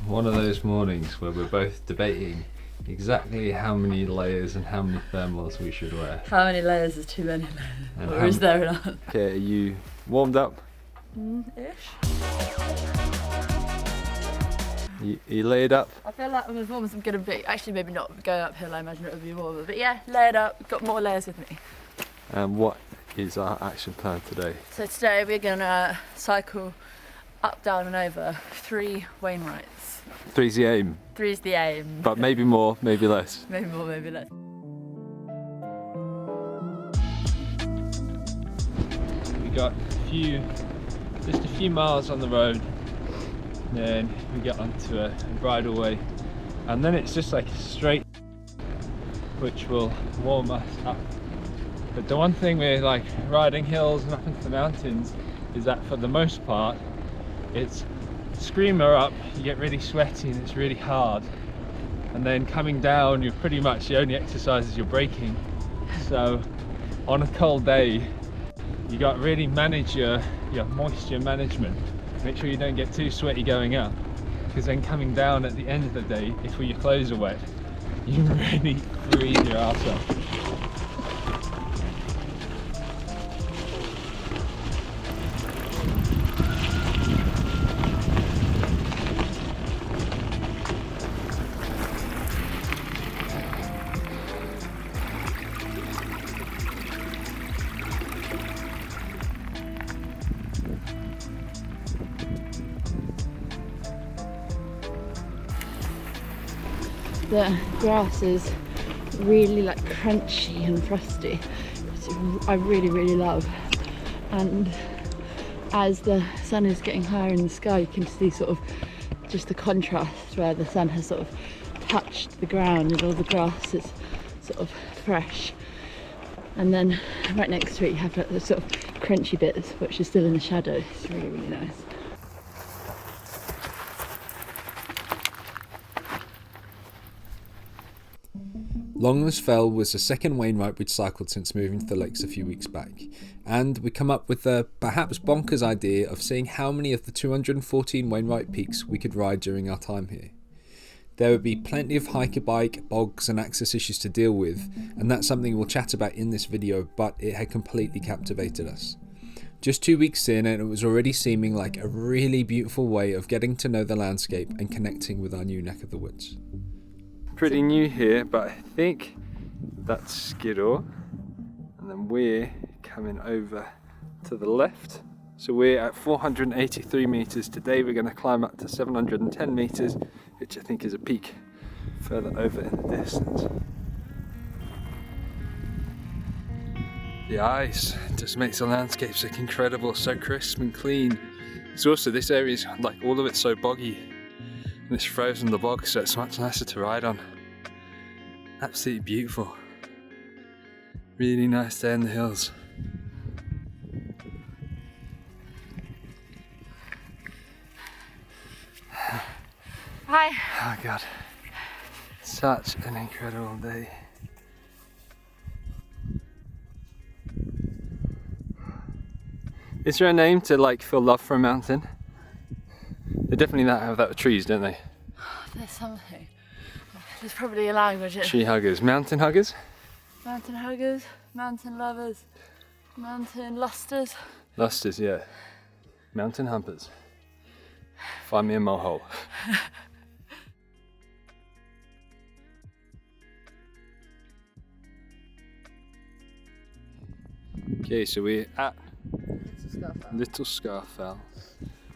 one of those mornings where we're both debating exactly how many layers and how many thermals we should wear. How many layers is too many? Or is there enough? Okay, are you warmed up? Ish. You laid up? I feel like I'm as warm as I'm gonna be. Actually, maybe not. Going uphill, I imagine it would be warmer. But yeah, layered up. Got more layers with me. What is our action plan today? So today we're gonna cycle up, down, and over 3 Wainwrights. 3's the aim. 3's the aim. But maybe more, maybe less. Maybe more, maybe less. We got just a few miles on the road, then we get onto a bridleway, and then it's just like straight, which will warm us up. But the one thing with like riding hills and up into the mountains is that for the most part it's screamer up, you get really sweaty and it's really hard, and then coming down you're pretty much the only exercises you're breaking. So on a cold day you got to really manage your moisture management. Make sure you don't get too sweaty going up, because then coming down at the end of the day, if your clothes are wet, you really freeze your ass off. The grass is really like crunchy and frosty, which I really love. And as the sun is getting higher in the sky, you can see sort of just the contrast where the sun has sort of touched the ground and all the grass is sort of fresh. And then right next to it you have like the sort of crunchy bits which are still in the shadow. It's really nice. Longless Fell was the second Wainwright we'd cycled since moving to the lakes a few weeks back, and we come up with the perhaps bonkers idea of seeing how many of the 214 Wainwright peaks we could ride during our time here. There would be plenty of hiker bike, bogs and access issues to deal with, and that's something we'll chat about in this video, but it had completely captivated us. Just 2 weeks in and it was already seeming like a really beautiful way of getting to know the landscape and connecting with our new neck of the woods. Pretty new here, but I think that's Skiddaw, and then we're coming over to the left. So we're at 483 meters. Today we're going to climb up to 710 meters, which I think is a peak further over in the distance. The ice just makes the landscapes look incredible, so crisp and clean. It's also, this area is like all of it's so boggy. And it's frozen the bog, so it's much nicer to ride on. Absolutely beautiful. Really nice day in the hills. Hi. Oh god. Such an incredible day. Is there a name to like feel love for a mountain? They definitely have that with trees, don't they? There's something. There's probably a language. Tree huggers. Mountain huggers? Mountain huggers, mountain lovers, mountain lusters. Lusters, yeah. Mountain humpers. Find me a mohole. Okay, so we're at Little Scarfell.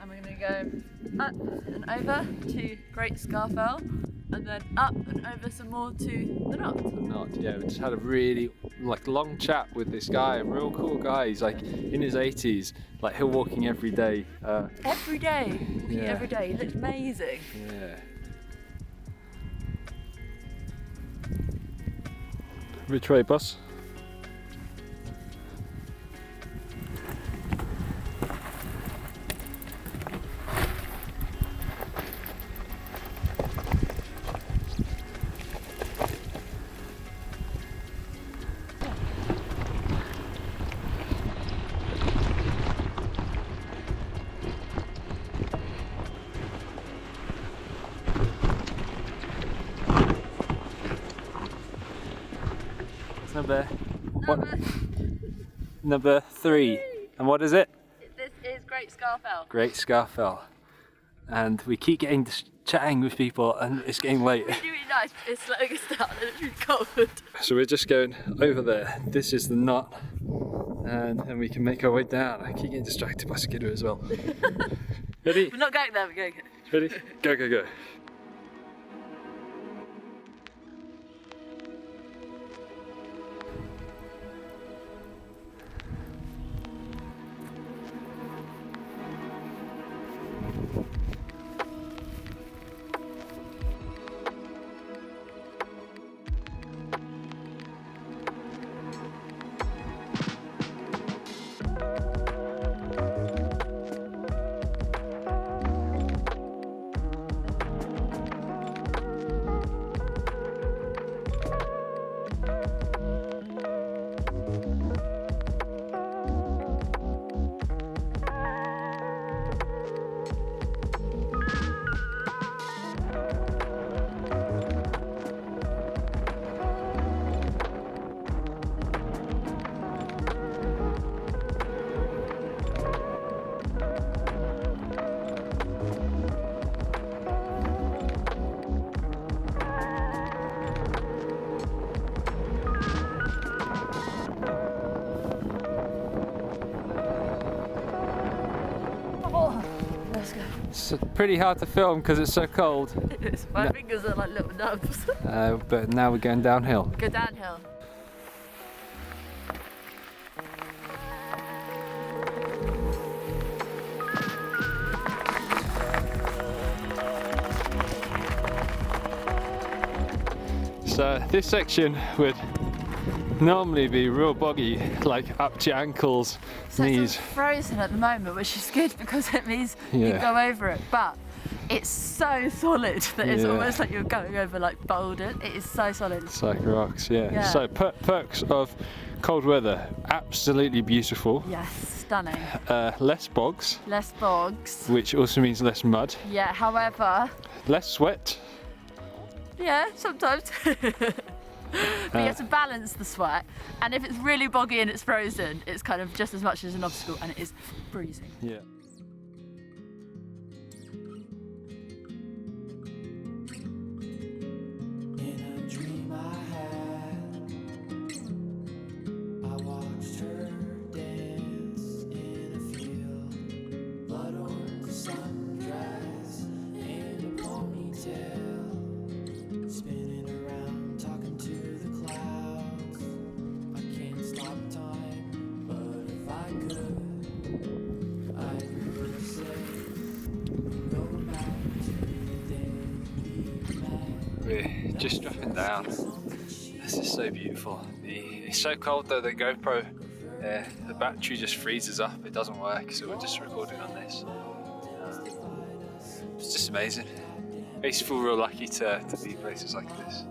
And we're going to go up and over to Great Scarfell, and then up and over some more to the Knot. The Knot, yeah. We just had a really long chat with this guy, a real cool guy. He's like in his 80s, like hill walking every day. Every day, walking yeah. every day. He looked amazing. Yeah. Which way, boss? That's number 3. And what is it? This is Great Scarfell. Great Scarfell. And we keep getting chatting with people and it's getting late. It's really nice, but it's slowing us down and it's really cold. So we're just going over there. This is the knot. And then we can make our way down. I keep getting distracted by Skidder as well. Ready? We're not going there, we're going. Ready? Go, go, go. It's pretty hard to film because it's so cold. It is. My fingers are like little nubs. But now we're going downhill. Go downhill. So this section would normally be real boggy, like up to your ankles, So knees. it's frozen at the moment, which is good because it means you Yeah. go over it. But it's so solid that it's Yeah. almost like you're going over like boulders. It is so solid. It's like rocks, yeah. Yeah. So perks of cold weather, absolutely beautiful. Yes, stunning. Less bogs, Less bogs. which also means less mud. Yeah, however, Less sweat. yeah, sometimes. But you have to balance the sweat, and if it's really boggy and it's frozen, it's kind of just as much as an obstacle, and it is freezing. Yeah. In a dream I had, I watched her dance in a field, blood orange sundress and a ponytail, spinning around, talking to the clouds. I can't stop time, but if I could, I'd say, go back to the day we met. We're just dropping down. This is so beautiful. It's so cold though, the GoPro, the battery just freezes up, it doesn't work, so we're just recording on this. It's just amazing. Makes you feel real lucky to be in places like this.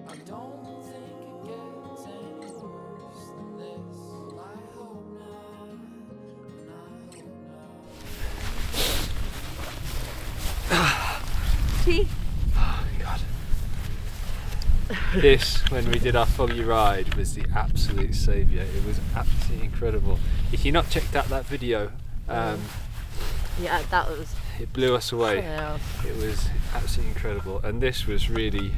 I don't think it gets any worse than this. I hope not, and I hope not. Tea. Oh God. This, when we did our foggy ride, was the absolute saviour. It was absolutely incredible. If you've not checked out that video, Yeah, that was. it blew us away. Yeah. It was absolutely incredible, and this was really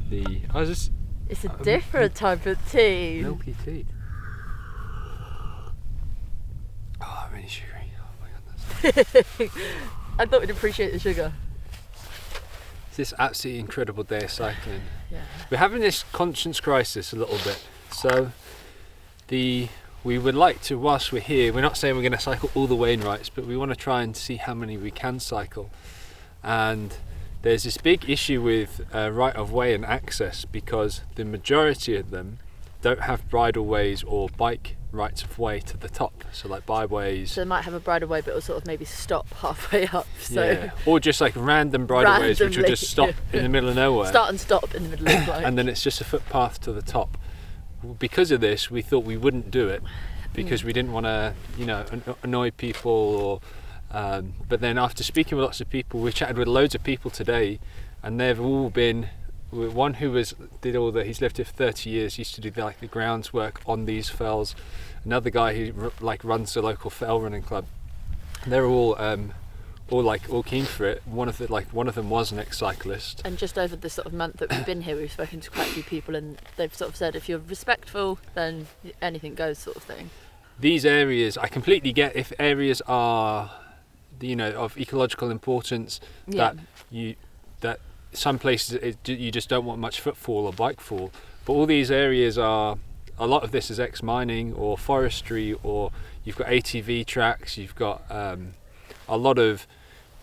the. I was just It's a different type of tea. milky tea. Oh, really sugary. Oh my goodness. I thought we'd appreciate the sugar. It's this absolutely incredible day of cycling. Yeah. We're having this conscience crisis a little bit. So we would like to, whilst we're here, we're not saying we're going to cycle all the Wainwrights, but we want to try and see how many we can cycle. And there's this big issue with right of way and access, because the majority of them don't have bridleways or bike rights of way to the top, so like byways. So they might have a bridle-way, but it'll sort of maybe stop halfway up. So Yeah, or just like random bridleways which will just stop Randomly, in the middle of nowhere. start and stop in the middle of the And then it's just a footpath to the top. Because of this, we thought we wouldn't do it because we didn't want to, annoy people. Or, but then after speaking with lots of people, we chatted with loads of people today, and they've all been One who he's lived here for 30 years, used to do the grounds work on these fells. Another guy who runs the local fell running club. They're all keen for it. One of them was an ex-cyclist. And just over the sort of month that we've been here, we've spoken to quite a few people, and they've sort of said if you're respectful, then anything goes, sort of thing. These areas, I completely get if areas are, of ecological importance, that some places you just don't want much footfall or bike fall. But all these areas a lot of this is ex-mining or forestry, or you've got ATV tracks, you've got a lot of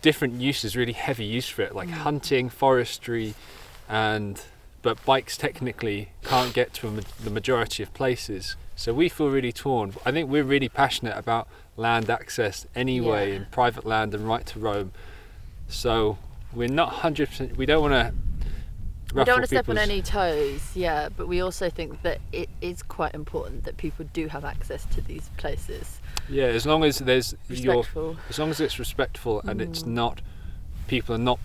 different uses, really heavy use for it, like hunting, forestry, but bikes technically can't get to the majority of places. So we feel really torn. I think we're really passionate about land access anyway, and private land and right to roam. So we're not 100%, we don't want to step on any toes, but we also think that it is quite important that people do have access to these places. Yeah, as long as there's as long as it's respectful and it's not, people are not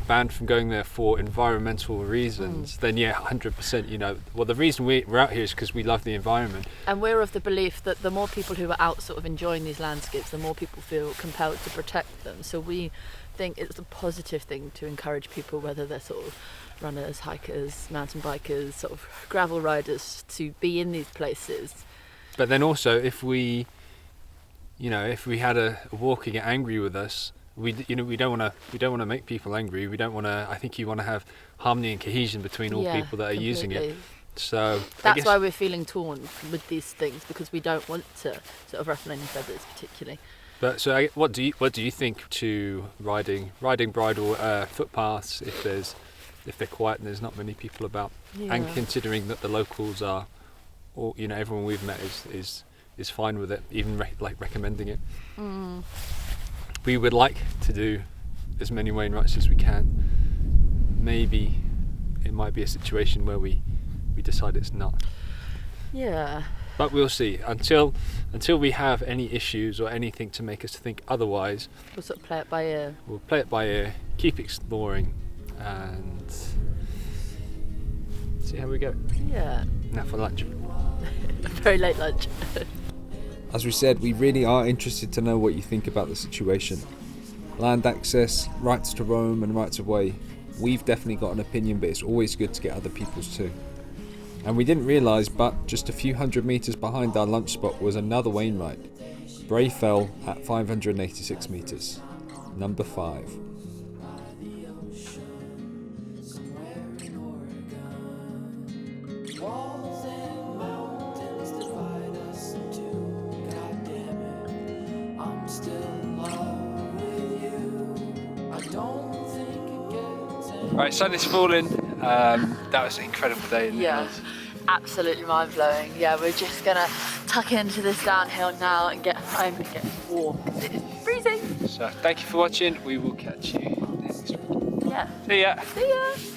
banned from going there for environmental reasons, then 100%. Well, the reason we're out here is because we love the environment. And we're of the belief that the more people who are out sort of enjoying these landscapes, the more people feel compelled to protect them. So we think it's a positive thing to encourage people, whether they're sort of runners, hikers, mountain bikers, sort of gravel riders, to be in these places. But then also, if we had a walker get angry with us, we don't want to make people angry. We don't want to. I think you want to have harmony and cohesion between all people that are using it. So that's why we're feeling torn with these things, because we don't want to sort of ruffle any feathers particularly. But so, what do you think to riding bridle footpaths if they're quiet and there's not many people about, and considering that the locals are, or everyone we've met is fine with it, even recommending it. We would like to do as many Wainwrights as we can. Maybe it might be a situation where we decide it's not. Yeah. But we'll see. Until we have any issues or anything to make us think otherwise, we'll sort of play it by ear. We'll play it by ear, keep exploring, and see how we go. Yeah. Now for lunch. Very late lunch. As we said, we really are interested to know what you think about the situation. Land access, rights to roam and rights of way. We've definitely got an opinion, but it's always good to get other people's too. And we didn't realise, but just a few hundred metres behind our lunch spot was another Wainwright. Bray Fell at 586 metres. Number 5. Right, sun is falling. That was an incredible day. Absolutely mind-blowing. We're just gonna tuck into this downhill now and get home and get warm. It's freezing. So thank you for watching. We will catch you next week. Yeah. See ya. See ya.